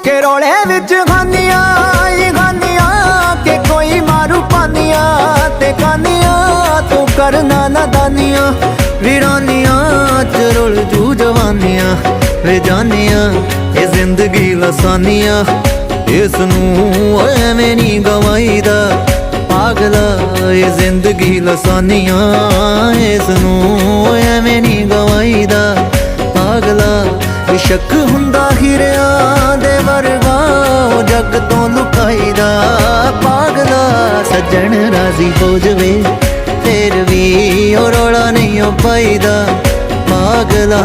के रोले विच खानियां के कोई मारू पानियां ते कानियां तू करना नादानियां वीरानियां च रुल जू जवानियां वे जानियां ये जिंदगी लसानियां इसनू एवें नी गवाईदा पागला ये जिंदगी लसानियां इसनू एवें नी गवाईदा पागला शक हुंदा हीरियां दे वर्गा जग तो लुकाईदा पागला सज्जन राजी हो जवे फिर भी ओ रौला नहीं हो पाईदा पागला।